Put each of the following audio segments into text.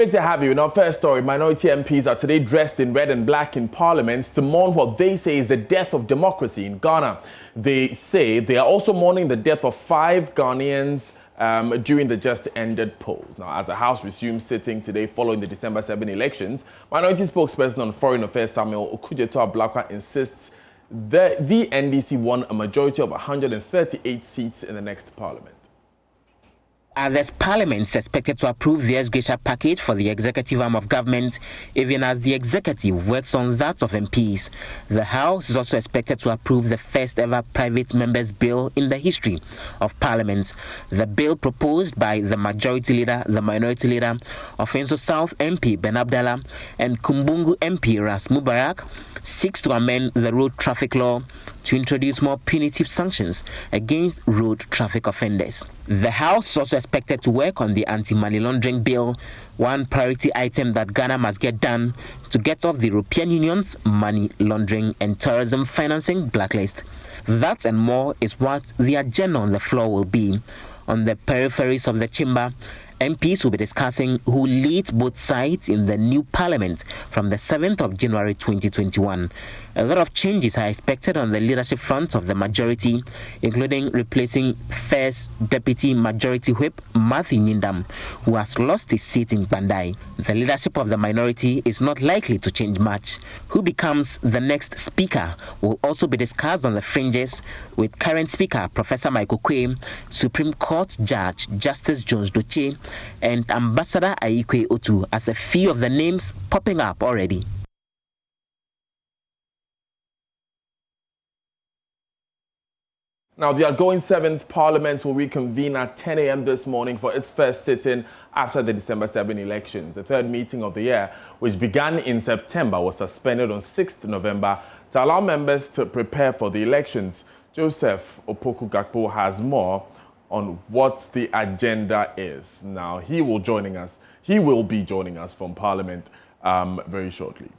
Great to have you. In our first story, minority MPs are today dressed in red and black in Parliament to mourn what they say is the death of democracy in Ghana. They say they are also mourning the death of 5 Ghanaians during the just ended polls. Now, as the House resumes sitting today following the December 7 elections, minority spokesperson on Foreign Affairs Samuel Okudzeto-Ablakwa insists that the NDC won a majority of 138 seats in the next Parliament. Others Parliament is expected to approve the ex-gratia package for the executive arm of government, even as the executive works on that of MPs. The House is also expected to approve the first ever private members bill in the history of Parliament. The bill proposed by the majority leader, the minority leader, Offenso South MP Ben Abdallah and Kumbungu MP Ras Mubarak, seeks to amend the road traffic law to introduce more punitive sanctions against road traffic offenders. The House is also expected to work on the anti-money laundering bill, one priority item that Ghana must get done to get off the European Union's money laundering and terrorism financing blacklist. That and more is what the agenda on the floor will be. On the peripheries of the chamber, MPs will be discussing who leads both sides in the new parliament from the 7th of January 2021. A lot of changes are expected on the leadership front of the majority, including replacing First Deputy Majority Whip Matthew Nyindam, who has lost his seat in Bandai. The leadership of the minority is not likely to change much. Who becomes the next speaker will also be discussed on the fringes, with current speaker Professor Michael Quay, Supreme Court Judge Justice Jones Doche, and Ambassador Aikwe Otu as a few of the names popping up already. Now, the outgoing 7th Parliament will reconvene at 10 a.m. this morning for its first sitting after the December 7 elections. The third meeting of the year, which began in September, was suspended on 6th November to allow members to prepare for the elections. Joseph Opoku-Gakpo has more on what the agenda is. Now, he will be joining us from Parliament very shortly.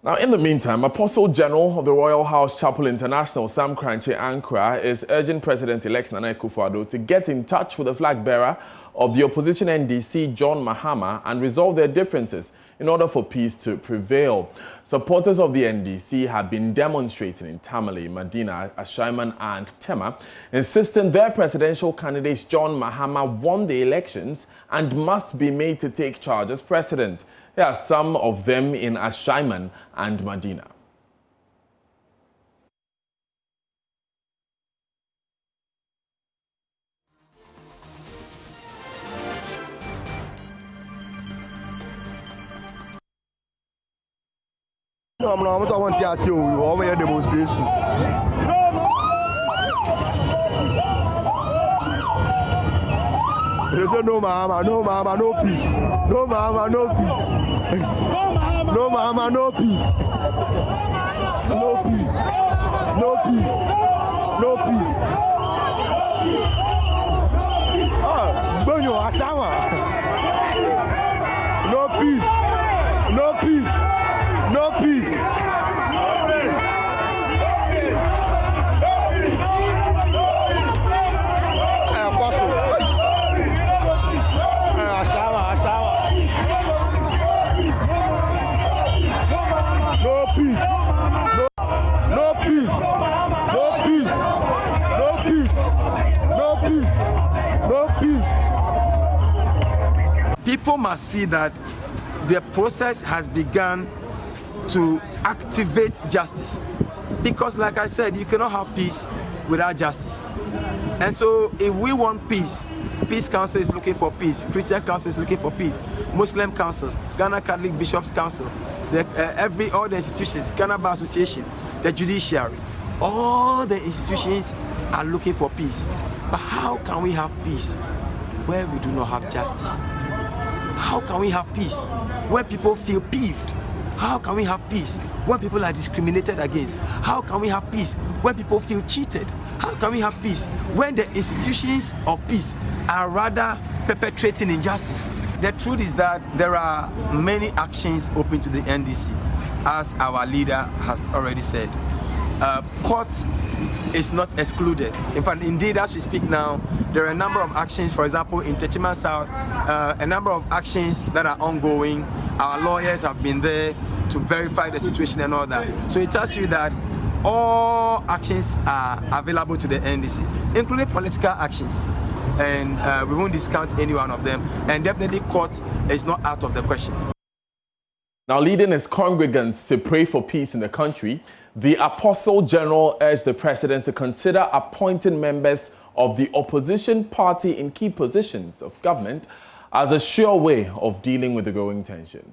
Now, in the meantime, Apostle General of the Royal House Chapel International, Sam Kranche Ankra, is urging President-elect Nana Akufo-Addo to get in touch with the flag bearer of the opposition NDC, John Mahama, and resolve their differences in order for peace to prevail. Supporters of the NDC have been demonstrating in Tamale, Medina, Ashaiman, and Tema, insisting their presidential candidate, John Mahama, won the elections and must be made to take charge as president. Here are some of them in Ashaiman and Medina. No, I'm not want to ask you, we have demonstration. They say no Mahama, no Mahama, no peace. No Mahama, no peace. No Mahama, no peace. No peace. No peace. No peace. Oh, Bonyo, Ashawa. No peace. No peace. No peace. No peace. No peace. No peace. No peace. No peace. No peace. People must see that the process has begun to activate justice, because like I said, you cannot have peace without justice. And so if we want peace, Peace Council is looking for peace, Christian Council is looking for peace, Muslim councils, Ghana Catholic Bishops Council, all the institutions, Ghana Bar Association, the judiciary, all the institutions are looking for peace. But how can we have peace where we do not have justice? How can we have peace when people feel peeved? How can we have peace when people are discriminated against? How can we have peace when people feel cheated? How can we have peace when the institutions of peace are rather perpetrating injustice? The truth is that there are many actions open to the NDC, as our leader has already said. Courts is not excluded. In fact, indeed, as we speak now, there are a number of actions, for example, in Techima South, a number of actions that are ongoing. Our lawyers have been there to verify the situation and all that. So it tells you that all actions are available to the NDC, including political actions. And we won't discount any one of them. And definitely court is not out of the question. Now, leading his congregants to pray for peace in the country, the Apostle General urged the president to consider appointing members of the opposition party in key positions of government as a sure way of dealing with the growing tension.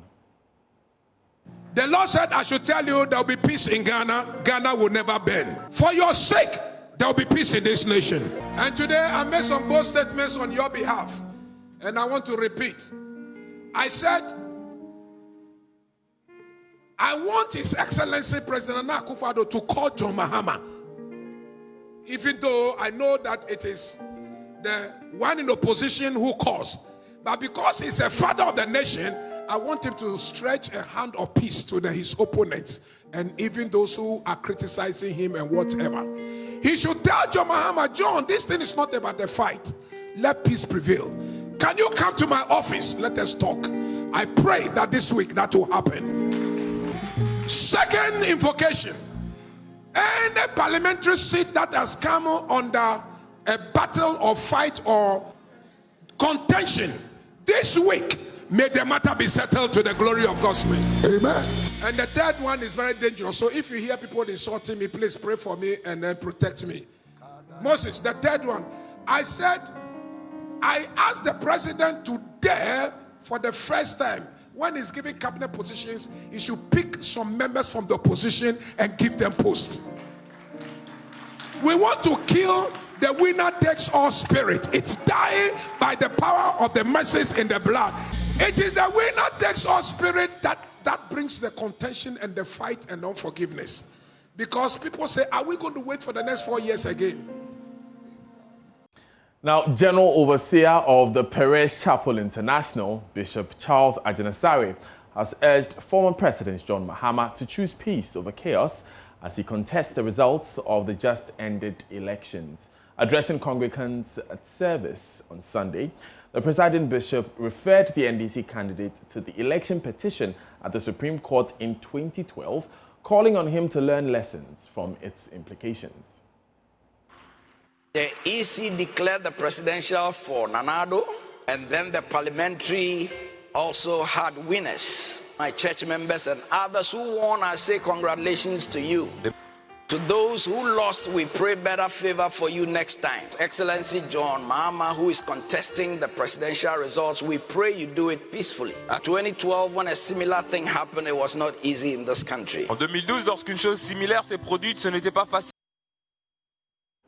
The Lord said, I should tell you there will be peace in Ghana. Ghana will never bend. For your sake, there will be peace in this nation. And today, I made some bold statements on your behalf. And I want to repeat. I said, I want His Excellency President Nana Akufo-Addo to call John Mahama. Even though I know that it is the one in opposition who calls. But because he's a father of the nation, I want him to stretch a hand of peace to his opponents and even those who are criticizing him and whatever. He should tell John Mahama, John, this thing is not about the fight. Let peace prevail. Can you come to my office? Let us talk. I pray that this week that will happen. Second invocation. Any parliamentary seat that has come under a battle or fight or contention this week, may the matter be settled to the glory of God's name. Amen. And the third one is very dangerous. So if you hear people insulting me, please pray for me and then protect me. Moses, the third one. I said, I asked the president to dare for the first time, when he's giving cabinet positions, he should pick some members from the opposition and give them posts. We want to kill the winner takes all spirit. It's dying by the power of the masses in the blood. It is the winner takes all spirit that brings the contention and the fight and unforgiveness. Because people say, are we going to wait for the next 4 years again? Now, General Overseer of the Perez Chapel International, Bishop Charles Ajanasare, has urged former President John Mahama to choose peace over chaos as he contests the results of the just-ended elections. Addressing congregants at service on Sunday, the presiding bishop referred the NDC candidate to the election petition at the Supreme Court in 2012, calling on him to learn lessons from its implications. The EC declared the presidential for Nanado, and then the parliamentary also had winners. My church members and others who won, I say congratulations to you. To those who lost, we pray better favor for you next time. Excellency John Mahama, who is contesting the presidential results, we pray you do it peacefully. In 2012, when a similar thing happened, it was not easy in this country. En 2012, lorsqu'une chose similaire s'est produite, ce n'était pas facile.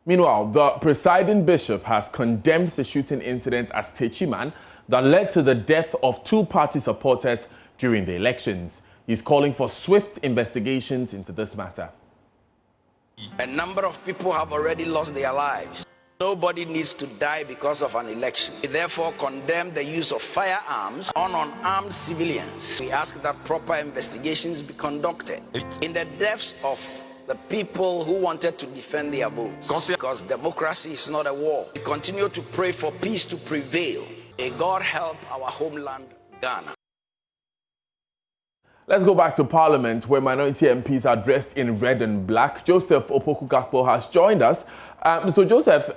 Meanwhile, the presiding bishop has condemned the shooting incident at Techiman that led to the death of 2 party supporters during the elections. He's calling for swift investigations into this matter. A number of people have already lost their lives. Nobody needs to die because of an election. We therefore condemn the use of firearms on unarmed civilians. We ask that proper investigations be conducted in the deaths of the people who wanted to defend their votes. Because democracy is not a war. We continue to pray for peace to prevail. May God help our homeland, Ghana. Let's go back to Parliament, where minority MPs are dressed in red and black. Joseph Opoku-Gakpo has joined us. So Joseph,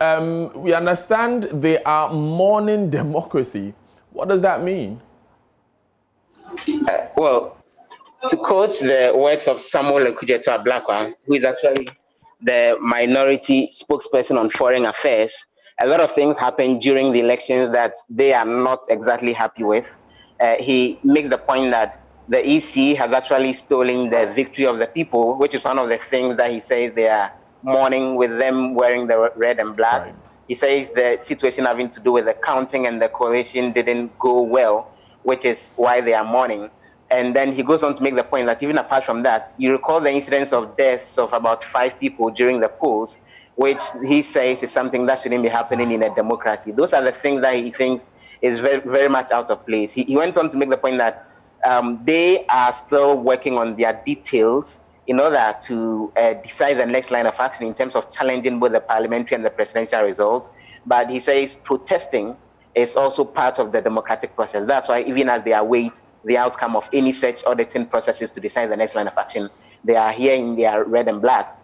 we understand they are mourning democracy. What does that mean? Well, to quote the words of Samuel Okujeto Ablakwa, who is actually the minority spokesperson on foreign affairs, a lot of things happened during the elections that they are not exactly happy with. He makes the point that the EC has actually stolen the victory of the people, which is one of the things that he says they are mourning, with them wearing the red and black. Right. He says the situation having to do with the counting and the coalition didn't go well, which is why they are mourning. And then he goes on to make the point that even apart from that, you recall the incidents of deaths of about 5 people during the polls, which he says is something that shouldn't be happening in a democracy. Those are the things that he thinks is very, very much out of place. He went on to make the point that they are still working on their details in order to decide the next line of action in terms of challenging both the parliamentary and the presidential results. But he says protesting is also part of the democratic process. That's why even as they await the outcome of any such auditing processes to decide the next line of action, they are here in their red and black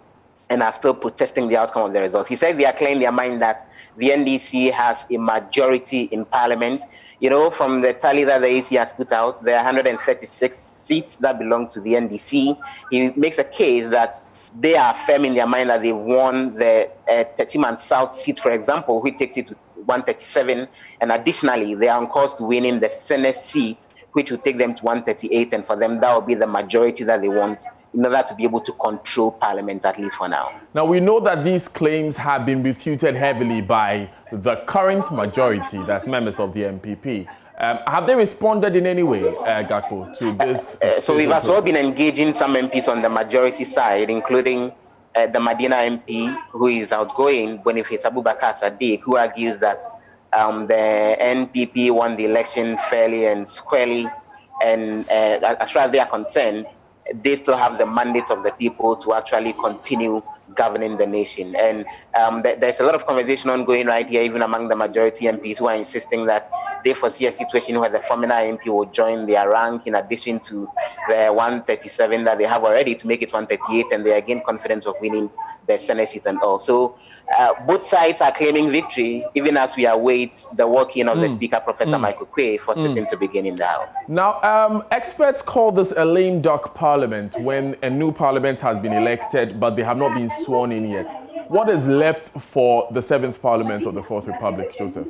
and are still protesting the outcome of the results. He says they are clear in their mind that the NDC has a majority in parliament. You know, from the tally that the AC has put out, there are 136 seats that belong to the NDC. He makes a case that they are firm in their mind that they won the Techiman South seat, for example, which takes it to 137. And additionally, they are on course to winning the Senate seat, which will take them to 138. And for them, that will be the majority that they want in order to be able to control Parliament, at least for now. Now, we know that these claims have been refuted heavily by the current majority, that's members of the MPP. Have they responded in any way, Gakpo, to this? So we've as well been engaging some MPs on the majority side, including the Medina MP, who is outgoing, Boniface Abubakar Sadiq, who argues that the NPP won the election fairly and squarely, and as far as they are concerned, they still have the mandate of the people to actually continue governing the nation. And there's a lot of conversation ongoing right here, even among the majority MPs, who are insisting that they foresee a situation where the former MP will join their rank in addition to the 137 that they have already to make it 138, and they are again confident of winning the Senate seats and all. So both sides are claiming victory, even as we await the walk-in of the Speaker, Professor Michael Quay, for sitting to begin in the House. Now, experts call this a lame duck parliament when a new parliament has been elected, but they have not been sworn in yet. What is left for the 7th Parliament of the 4th Republic, Joseph?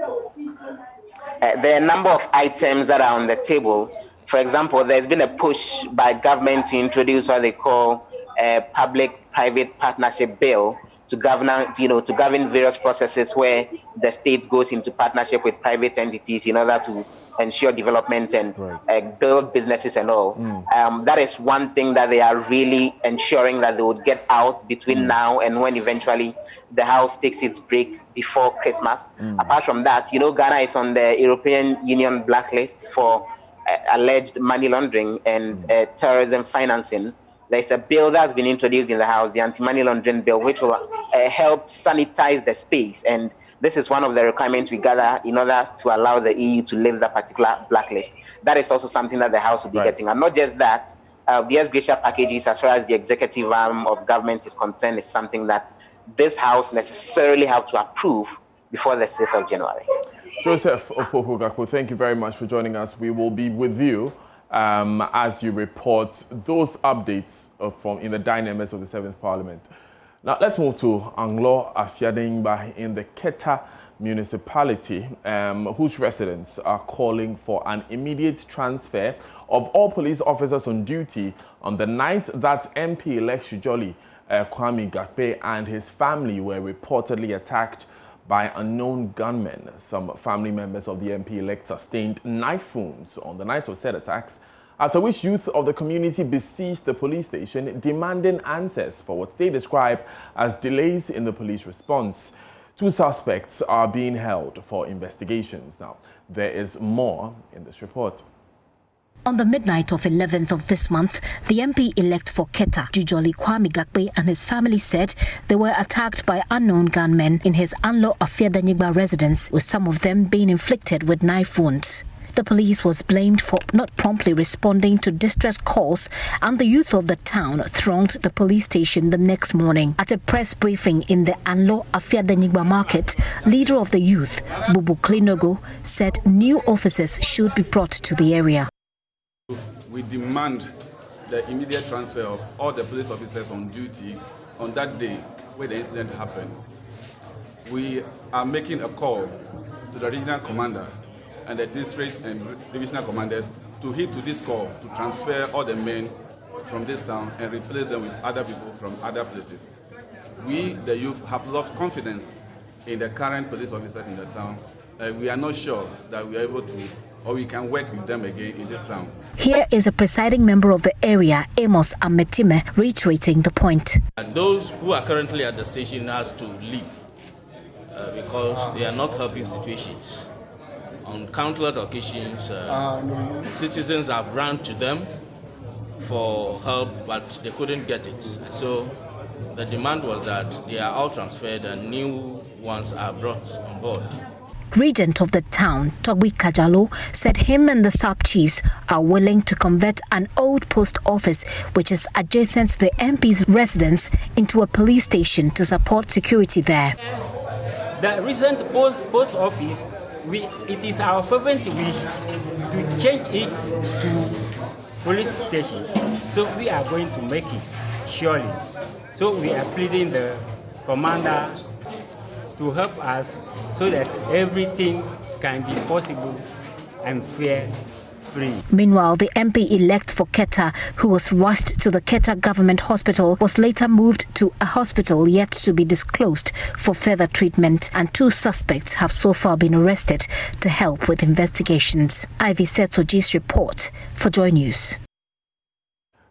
There are a number of items that are on the table. For example, there's been a push by government to introduce what they call a public-private partnership bill to govern various processes where the state goes into partnership with private entities in order to ensure development and build businesses and all. That is one thing that they are really ensuring that they would get out between now and when eventually the House takes its break before Christmas. Apart from that, Ghana is on the European Union blacklist for alleged money laundering and terrorism financing. There's a bill that's been introduced in the House, the anti-money laundering bill, which will help sanitize the space. And this is one of the requirements we gather in order to allow the EU to lift that particular blacklist. That is also something that the House will be getting. And not just that, the ex gratia packages, as far as the executive arm of government is concerned, is something that this House necessarily have to approve before the 6th of January. Joseph Opoku-Gakpo, thank you very much for joining us. We will be with you as you report those updates in the dynamics of the 7th Parliament. Now, let's move to Anglo Afiadengba in the Keta municipality, whose residents are calling for an immediate transfer of all police officers on duty on the night that MP-elect Jolly Kwame Gakpe and his family were reportedly attacked by unknown gunmen. Some family members of the MP-elect sustained knife wounds on the night of said attacks, after which youth of the community besieged the police station, demanding answers for what they describe as delays in the police response. 2 suspects are being held for investigations. Now, there is more in this report. On the midnight of 11th of this month, the MP-elect for Keta, Jujoli Kwame Gakpe, and his family said they were attacked by unknown gunmen in his Anlo Afiadanyigba residence, with some of them being inflicted with knife wounds. The police was blamed for not promptly responding to distress calls, and the youth of the town thronged the police station the next morning. At a press briefing in the Anlo Afiadanyigba market, leader of the youth, Bubu Klinogo, said new officers should be brought to the area. We demand the immediate transfer of all the police officers on duty on that day where the incident happened. We are making a call to the regional commander and the district and divisional commanders to heed to this call to transfer all the men from this town and replace them with other people from other places. We, the youth, have lost confidence in the current police officers in the town. We are not sure that we are able to, or we can work with them again in this town. Here is a presiding member of the area, Amos Ametime, reiterating the point. And those who are currently at the station has to leave because they are not helping situations. On countless occasions, citizens have run to them for help, but they couldn't get it. So the demand was that they are all transferred and new ones are brought on board. Regent of the town, Togbi Kajalo, said him and the sub-chiefs are willing to convert an old post office, which is adjacent to the MP's residence, into a police station to support security there. The recent post office, it is our fervent wish to change it to police station. So we are going to make it, surely. So we are pleading the commander to help us so that everything can be possible and fair-free. Meanwhile, the MP-elect for Keta, who was rushed to the Keta government hospital, was later moved to a hospital yet to be disclosed for further treatment, and 2 suspects have so far been arrested to help with investigations. Ivy Setoji's report for JoyNews.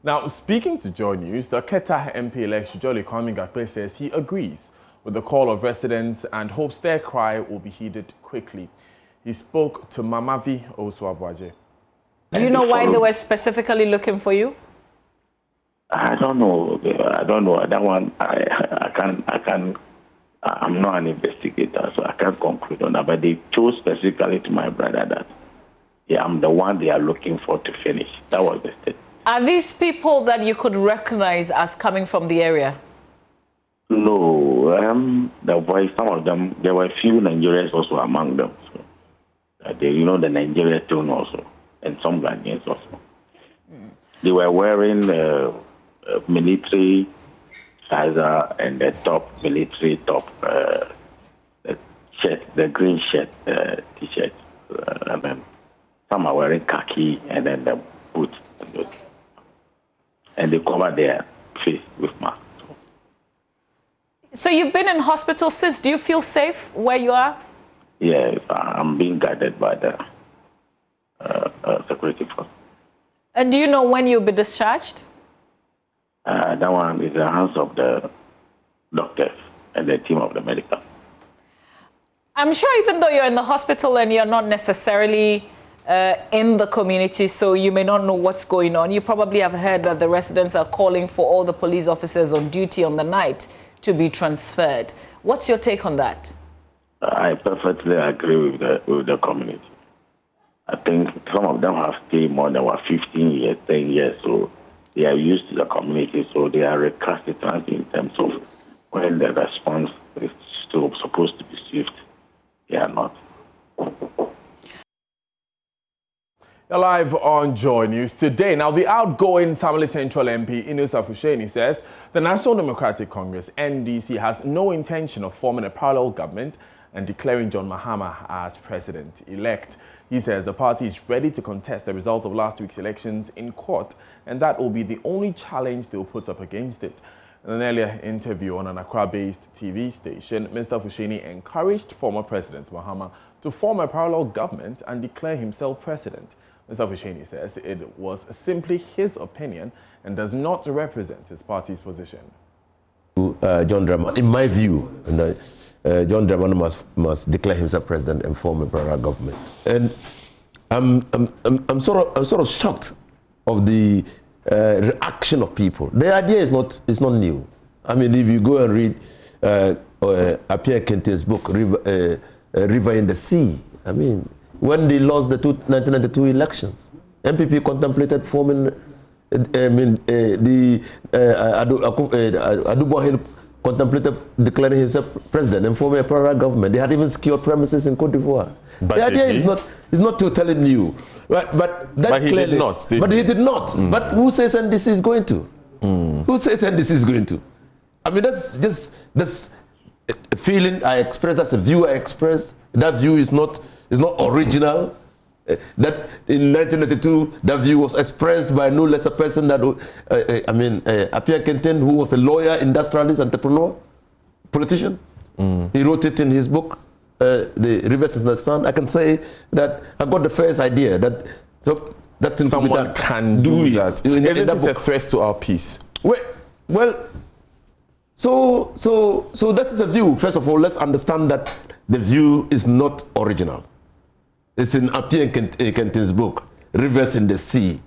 Now, speaking to JoyNews, the Keta MP-elect Jolly Kwame Gakpe says he agrees with the call of residents and hopes their cry will be heeded quickly. He spoke to Mamavi Osuabwaje. Do you know why they were specifically looking for you? I don't know. That one, I'm not an investigator, so I can't conclude on that. But they chose specifically to my brother that, yeah, I'm the one they are looking for to finish. That was the state. Are these people that you could recognize as coming from the area? No, there were some of them. There were a few Nigerians also among them. So, the Nigerian tone also, and some Ghanaians also. They were wearing military visor and the top military top the shirt, the green shirt, t-shirt, and then some are wearing khaki and then the boots, and they cover their face with masks. So you've been in hospital since. Do you feel safe where you are? Yes, I'm being guided by the security force. And do you know when you'll be discharged? That one is in the hands of the doctors and the team of the medical. I'm sure even though you're in the hospital and you're not necessarily in the community, so you may not know what's going on, you probably have heard that the residents are calling for all the police officers on duty on the night to be transferred. What's your take on that? I perfectly agree with the community. I think some of them have stayed more than 15 years, 10 years, so they are used to the community, so they are recalcitrant in terms of when the response is still supposed to be swift. They are not. You're live on Joy News today. Now, the outgoing Samale Central MP, Inus Afusheni, says the National Democratic Congress, NDC, has no intention of forming a parallel government and declaring John Mahama as president-elect. He says the party is ready to contest the results of last week's elections in court, and that will be the only challenge they will put up against it. In an earlier interview on an Accra-based TV station, Mr. Afusheni encouraged former President Mahama to form a parallel government and declare himself president. Mr. Afusheni says it was simply his opinion and does not represent his party's position. John Dramani, in my view, John Dramani must declare himself president and form a parallel government. And I'm sort of shocked of the reaction of people. The idea is not new. I mean, if you go and read Appiah Kente's book, River in the Sea, I mean, when they lost the 1992 elections, MPP contemplated forming, Aduboahil contemplated declaring himself president and forming a parallel government. They had even secured premises in Cote d'Ivoire. The idea is not totally new, right? But he did not. But he did not. But who says NDC is going to? Who says NDC is going to? I mean, that's just a feeling I expressed, that's a view I expressed. That view is not original. That in 1992, that view was expressed by no less a person that, Appiah Kenten, who was a lawyer, industrialist, entrepreneur, politician. He wrote it in his book, The Rivers in the Sun. I can say that I got the first idea that someone can do that. Isn't this a threat to our peace? So that is a view. First of all, let's understand that the view is not original. It's in Appiah Kenten's book, Rivers in the Sea.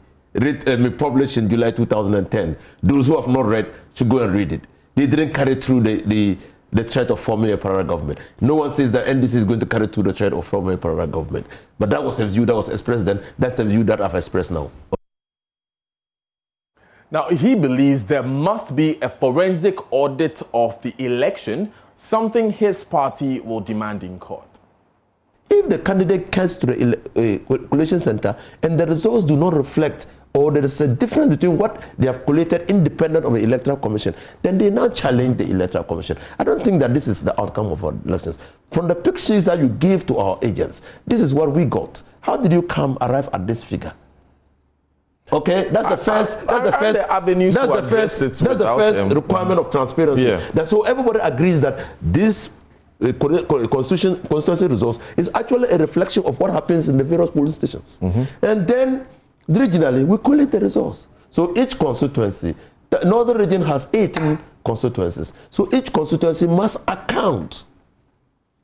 published in July 2010. Those who have not read should go and read it. They didn't carry through the threat of forming a parallel government. No one says that NDC is going to carry through the threat of forming a parallel government. But that was a view that was expressed then. That's the view that I've expressed now. Now, he believes there must be a forensic audit of the election, something his party will demand in court. If the candidate comes to the collation center and the results do not reflect, or there is a difference between what they have collated independent of the Electoral Commission, then they now challenge the Electoral Commission. I don't think that this is the outcome of our elections. From the pictures that you gave to our agents, this is what we got. How did you arrive at this figure? Okay, that's the first requirement of transparency. Yeah. So everybody agrees that this constituency results is actually a reflection of what happens in the various polling stations. And then regionally, we collect the results. So each constituency, the northern region has 18 constituencies. So each constituency must account.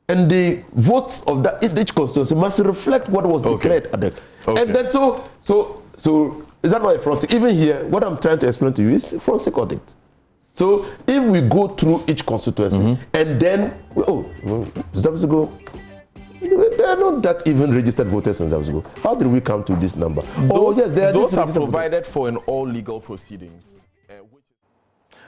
And the votes of each constituency must reflect what was declared at the. And then so is that not a forensic? Even here, what I'm trying to explain to you is forensic audit. So if we go through each constituency and then, they are not that even registered voters in Zabzigo. How did we come to this number? Those are provided for in all legal proceedings.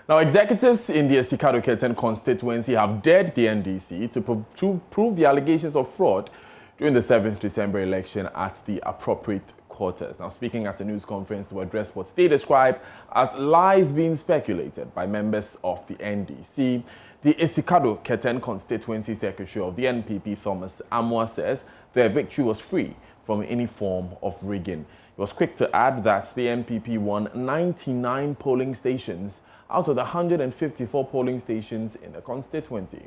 Now, executives in the Esikado Keten constituency have dared the NDC to prove the allegations of fraud during the 7th December election at the appropriate quarters. Now, speaking at a news conference to address what they describe as lies being speculated by members of the NDC, the Esikado Keten constituency secretary of the NPP, Thomas Amwa, says their victory was free from any form of rigging. He was quick to add that the NPP won 99 polling stations out of the 154 polling stations in the constituency.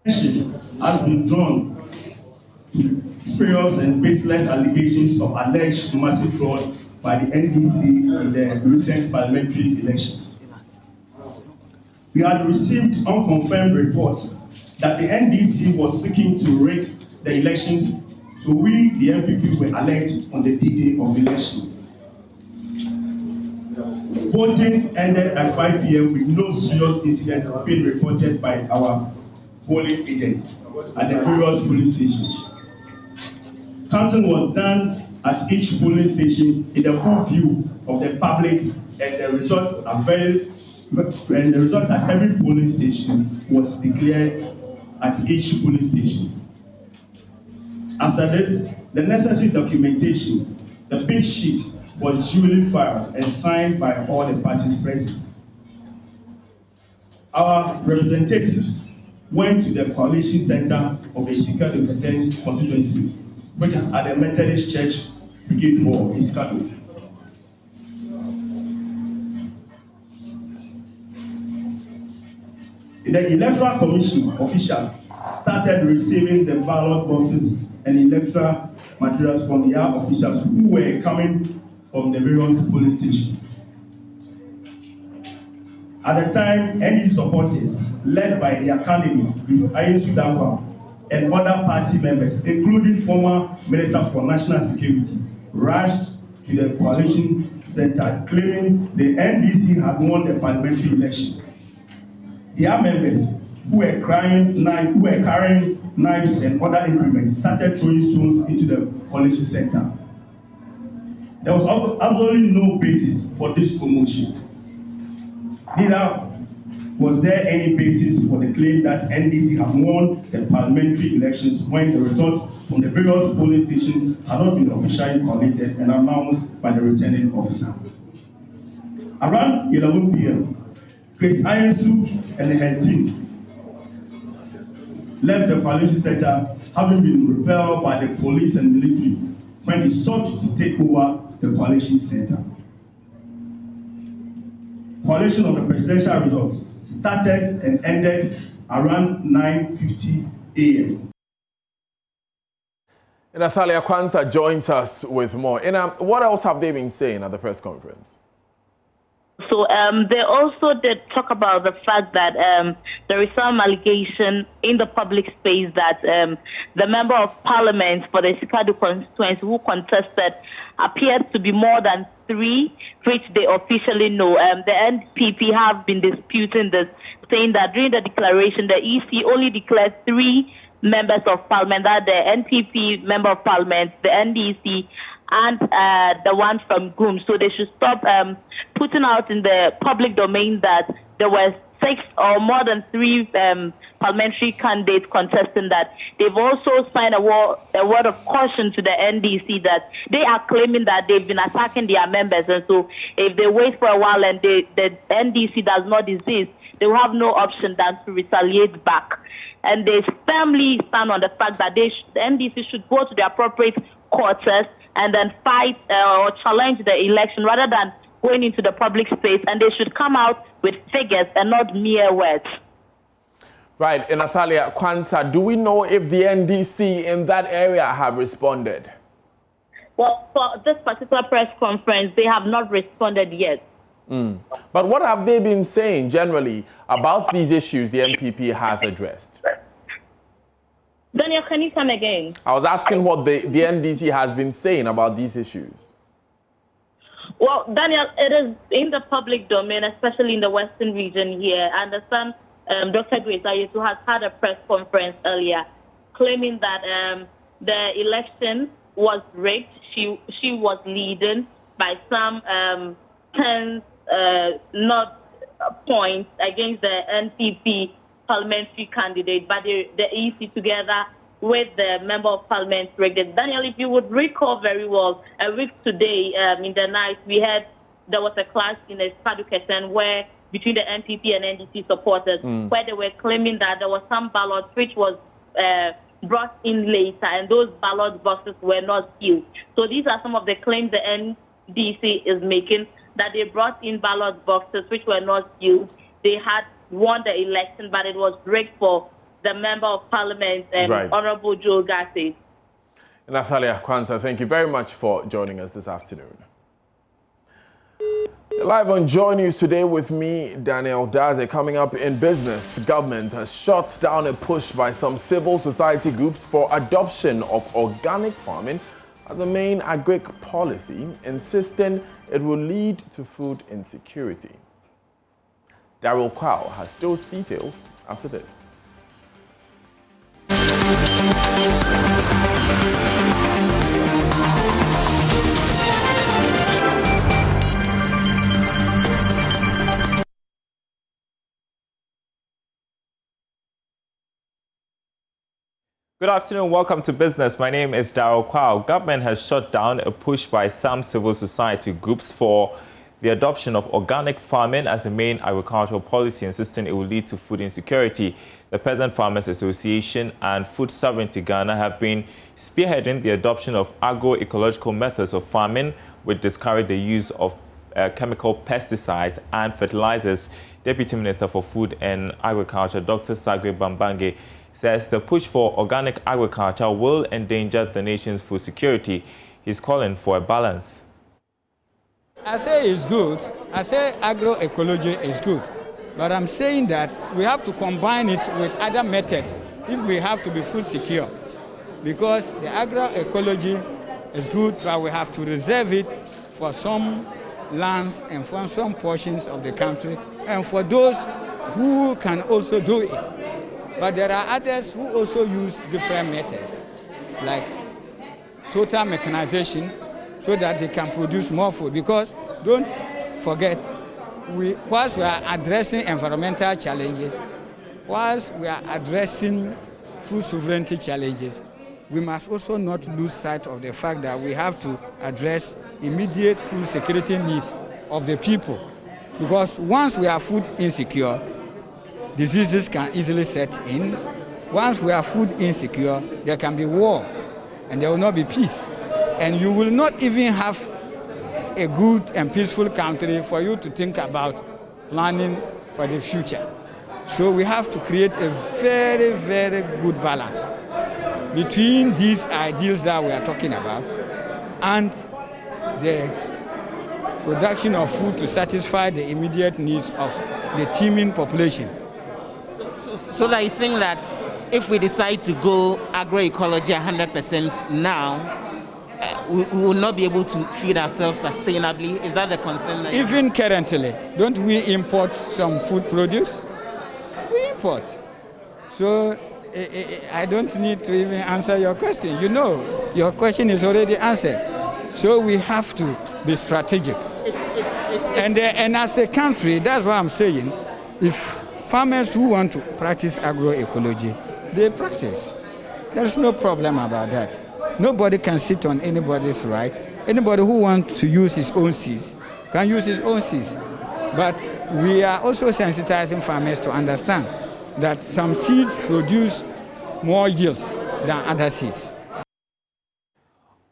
Has been drawn to spurious and baseless allegations of alleged massive fraud by the NDC in the recent parliamentary elections. We had received unconfirmed reports that the NDC was seeking to rig the elections, so we, the NPP, were alert on the day of election. Voting ended at 5 p.m. with no serious incident being reported by our polling agents at the various polling stations. Counting was done at each polling station in the full view of the public, and the results at every polling station was declared at each polling station. After this, the necessary documentation, the big sheet, was duly filed and signed by all the parties present. Our representatives went to the coalition center of the Esikado Keten constituency, which is at the Methodist Church Brigade Hall, Esikado. The Electoral Commission officials started receiving the ballot boxes and electoral materials from their officials who were coming from the various polling stations. At the time, NDC supporters, led by their candidates, Ms. Ayin Sudankwa, and other party members, including former Minister for National Security, rushed to the coalition center, claiming the NDC had won the parliamentary election. Their members, who were carrying knives and other implements, started throwing stones into the coalition center. There was absolutely no basis for this commotion. Neither was there any basis for the claim that NDC had won the parliamentary elections when the results from the various polling stations had not been officially collated and announced by the returning officer. Around 11 p.m., Chris Ayensu and her team left the coalition center, having been repelled by the police and military when they sought to take over the coalition center. Collation of the presidential results started and ended around 9:50 a.m. Nathalia Kwanzaa joins us with more. What else have they been saying at the press conference? So they also did talk about the fact that there is some allegation in the public space that the member of parliament for the Sikadu constituency who contested appears to be more than 3, which they officially know. The NPP have been disputing this, saying that during the declaration, the EC only declared 3 members of parliament, that the NPP member of parliament, the NDC, and the one from GUM. So they should stop putting out in the public domain that there were 6 or more than 3 parliamentary candidates contesting that. They've also signed a word of caution to the NDC that they are claiming that they've been attacking their members. And so if they wait for a while and the NDC does not desist, they will have no option than to retaliate back. And they firmly stand on the fact that the NDC should go to the appropriate quarters and then fight or challenge the election rather than going into the public space, and they should come out with figures and not mere words. Right, and Natalia Kwanzaa, do we know if the NDC in that area have responded? Well, for this particular press conference, they have not responded yet. But what have they been saying generally about these issues the NPP has addressed? Daniel, can you come again? I was asking what the NDC has been saying about these issues. Well, Daniel, it is in the public domain, especially in the Western region here. I understand Dr. Grace Ayesu has had a press conference earlier claiming that the election was rigged. She was leading by some 10 points against the NPP parliamentary candidate, but the EC together with the member of parliament rigged it. Daniel, if you would recall very well, a week today in the night, we had there was a clash in the Keta where between the NPP and NDC supporters, where they were claiming that there was some ballots which was brought in later, and those ballot boxes were not sealed. So these are some of the claims the NDC is making, that they brought in ballot boxes which were not sealed. They had won the election, but it was rigged for the member of parliament, Honorable Joe Garcia. Natalia Kwanzaa, thank you very much for joining us this afternoon. Live on JoyNews today with me, Daniel Daze. Coming up in business, government has shut down a push by some civil society groups for adoption of organic farming as a main agric policy, insisting it will lead to food insecurity. Daryl Kwao has those details after this. Good afternoon, welcome to Business. My name is Daryl Kwao. Government has shut down a push by some civil society groups for the adoption of organic farming as the main agricultural policy, insisting it will lead to food insecurity. The Peasant Farmers Association and Food Sovereignty Ghana have been spearheading the adoption of agroecological methods of farming, which discourage the use of chemical pesticides and fertilizers. Deputy Minister for Food and Agriculture, Dr. Sagwe Bambange, says the push for organic agriculture will endanger the nation's food security. He's calling for a balance. I say it's good. I say agroecology is good. But I'm saying that we have to combine it with other methods if we have to be food secure. Because the agroecology is good, but we have to reserve it for some lands and for some portions of the country and for those who can also do it. But there are others who also use different methods, like total mechanization, so that they can produce more food. Because don't forget, whilst we are addressing environmental challenges, whilst we are addressing food sovereignty challenges, we must also not lose sight of the fact that we have to address immediate food security needs of the people. Because once we are food insecure, diseases can easily set in. Once we are food insecure, there can be war and there will not be peace. And you will not even have a good and peaceful country for you to think about planning for the future. So we have to create a very, very good balance between these ideals that we are talking about and the production of food to satisfy the immediate needs of the teeming population. So that you think that if we decide to go agroecology 100% now, we will not be able to feed ourselves sustainably? Is that the concern? Even currently, don't we import some food produce? We import. So I don't need to even answer your question. You know, your question is already answered. So we have to be strategic. And as a country, that's what I'm saying. If farmers who want to practice agroecology, they practice. There's no problem about that. Nobody can sit on anybody's right. Anybody who wants to use his own seeds can use his own seeds. But we are also sensitizing farmers to understand that some seeds produce more yields than other seeds.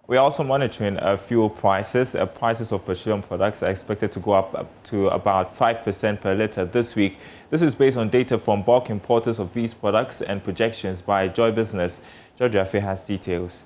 We're also monitoring fuel prices. Prices of petroleum products are expected to go up to about 5% per litre this week. This is based on data from bulk importers of these products and projections by Joy Business. George Affe has details.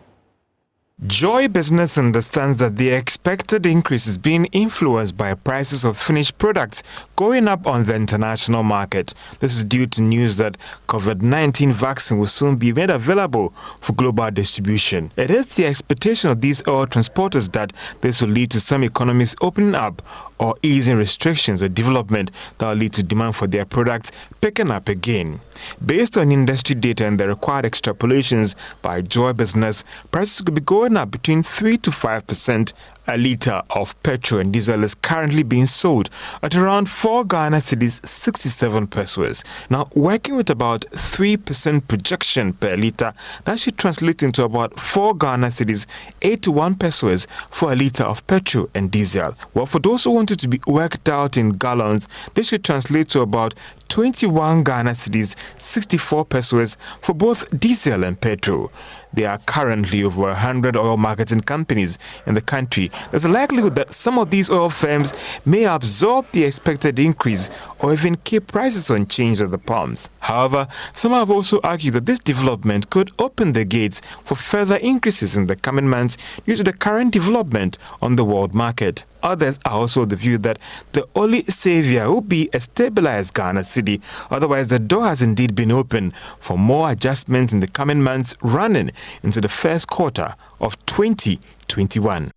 Joy Business understands that the expected increase is being influenced by prices of finished products going up on the international market. This is due to news that COVID-19 vaccine will soon be made available for global distribution. It is the expectation of these oil transporters that this will lead to some economies opening up or easing restrictions, a development that will lead to demand for their products picking up again. Based on industry data and the required extrapolations by Joy Business, prices could be going up between 3 to 5%. A litre of petrol and diesel is currently being sold at around 4 Ghana cedis 67 pesos. Now, working with about 3% projection per litre, that should translate into about 4 Ghana cedis 81 pesos for a litre of petrol and diesel. Well, for those who want it to be worked out in gallons, this should translate to about 21 Ghana cedis 64 pesos for both diesel and petrol. There are currently over 100 oil marketing companies in the country. There's a likelihood that some of these oil firms may absorb the expected increase or even keep prices unchanged at the pumps. However, some have also argued that this development could open the gates for further increases in the coming months due to the current development on the world market. Others are also of the view that the only savior will be a stabilized Ghana cedi. Otherwise, the door has indeed been open for more adjustments in the coming months running into the first quarter of 2021.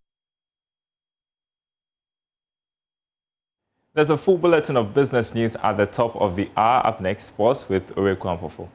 There's a full bulletin of business news at the top of the hour. Up next, sports with Oreku Ampofo.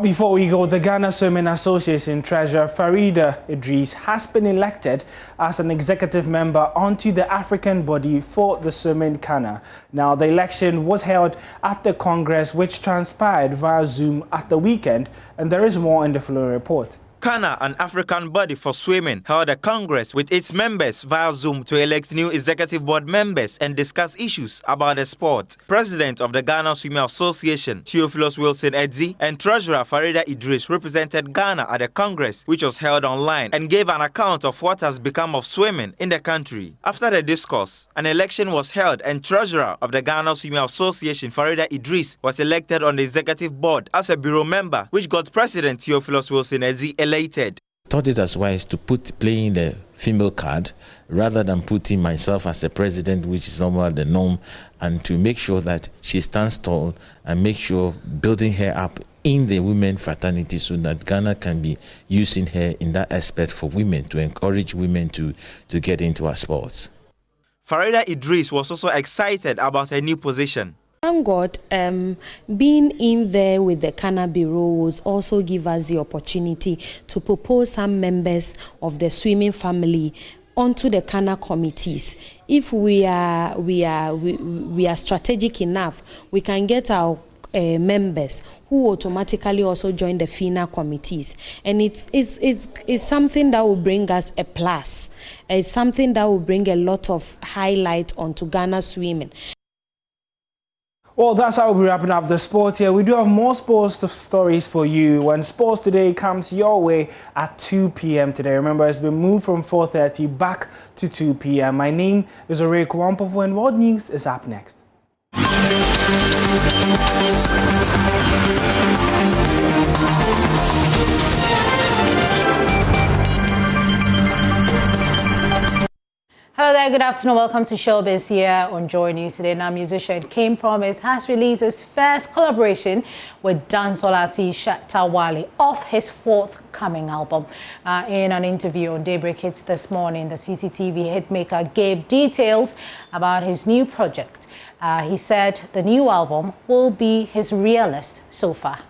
Before we go, the Ghana Swimming Association Treasurer Farida Idris has been elected as an executive member onto the African body for the Swimming Kana. Now, the election was held at the Congress, which transpired via Zoom at the weekend, and there is more in the following report. Kana, an African body for swimming, held a congress with its members via Zoom to elect new executive board members and discuss issues about the sport. President of the Ghana Swimming Association, Theophilus Wilson Edzi, and Treasurer Farida Idris represented Ghana at the congress, which was held online, and gave an account of what has become of swimming in the country. After the discourse, an election was held, and Treasurer of the Ghana Swimming Association, Farida Idris, was elected on the executive board as a bureau member, which got President Theophilus Wilson Edzi elected. Thought it as wise to playing the female card rather than putting myself as the president, which is normally the norm, and to make sure that she stands tall and make sure building her up in the women fraternity so that Ghana can be using her in that aspect for women, to encourage women to get into our sports. Farida Idris was also excited about her new position. Thank God, being in there with the Kana Bureau would also give us the opportunity to propose some members of the swimming family onto the Kana committees. If we are strategic enough, we can get our members who automatically also join the FINA committees, and it's something that will bring us a plus. It's something that will bring a lot of highlight onto Ghana swimming. Well, that's how we'll be wrapping up the sports here. We do have more sports stories for you when Sports Today comes your way at 2 p.m. today. Remember, it's been moved from 4:30 back to 2 p.m. My name is Oreku Ampofo, and World News is up next. Hello there. there, good afternoon. Welcome to Showbiz here on JoyNews today. Now, musician King Promise has released his first collaboration with dancehall artist Shatta Wale off his forthcoming album. In an interview on Daybreak Hits this morning, the CCTV hitmaker gave details about his new project. He said the new album will be his realest so far.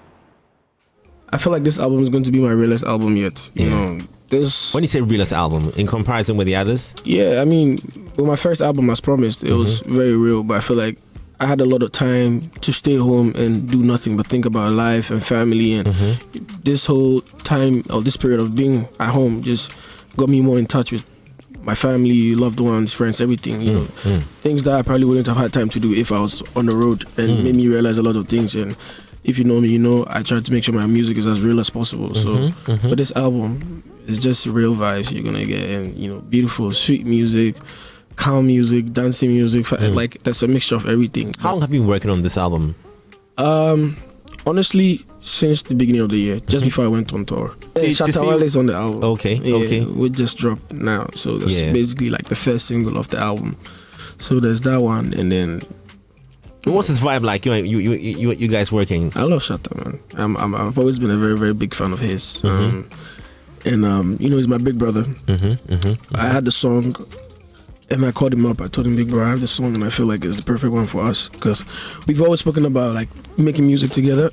I feel like this album is going to be my realest album yet. You know, when you say realest album, in comparison with the others? Yeah, I mean, with my first album, as promised, it was very real, but I feel like I had a lot of time to stay home and do nothing but think about life and family, and this whole time, or this period of being at home, just got me more in touch with my family, loved ones, friends, everything, you know, things that I probably wouldn't have had time to do if I was on the road, and made me realize a lot of things. And if you know me, you know I try to make sure my music is as real as possible. So for this album, it's just real vibes you're gonna get, and you know, beautiful, sweet music, calm music, dancing music. Like that's a mixture of everything. How long have you been working on this album? Honestly, since the beginning of the year, just before I went on tour. Shatta Wale is on the album. Okay. We just dropped now, so that's basically like the first single of the album. So there's that one, and then. What's his vibe like? You guys working? I love Shatta, man. I've always been a very, very big fan of his. And you know, he's my big brother. I had the song, and I called him up. I told him, big bro, I have this song, and I feel like it's the perfect one for us, because we've always spoken about like making music together.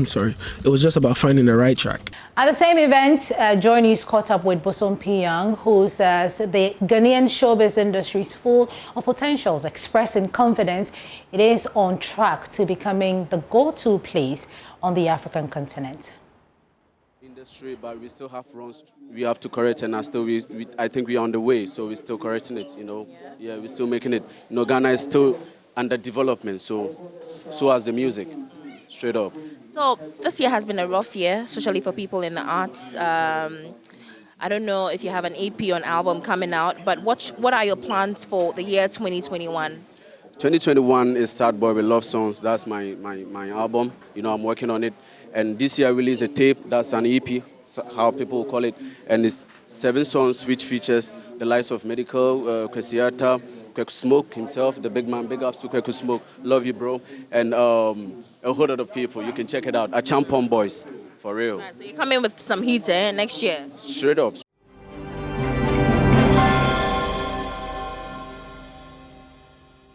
Sorry, it was just about finding the right track. At the same event, JoyNews caught up with Bosom Piyang, who says the Ghanaian showbiz industry is full of potentials, expressing confidence it is on track to becoming the go-to place on the African continent. Industry, but we still have runs we have to correct, and I think we're on the way, so we're still correcting it, you know. Yeah, we're still making it. You know, Ghana is still under development, so as the music, straight up. So this year has been a rough year, especially for people in the arts. I don't know if you have an EP or an album coming out, but what are your plans for the year 2021? 2021 is Sad Boy with Love Songs. That's my album. You know, I'm working on it. And this year I released a tape, that's an EP, how people call it. And it's 7 songs which features the likes of Medical, Kwesiata, Kweku Smoke himself, the big man, big ups to Kweku Smoke, love you bro. And a whole lot of people, you can check it out. Champon Boys, for real. Right, so you're coming with some heat next year? Straight up.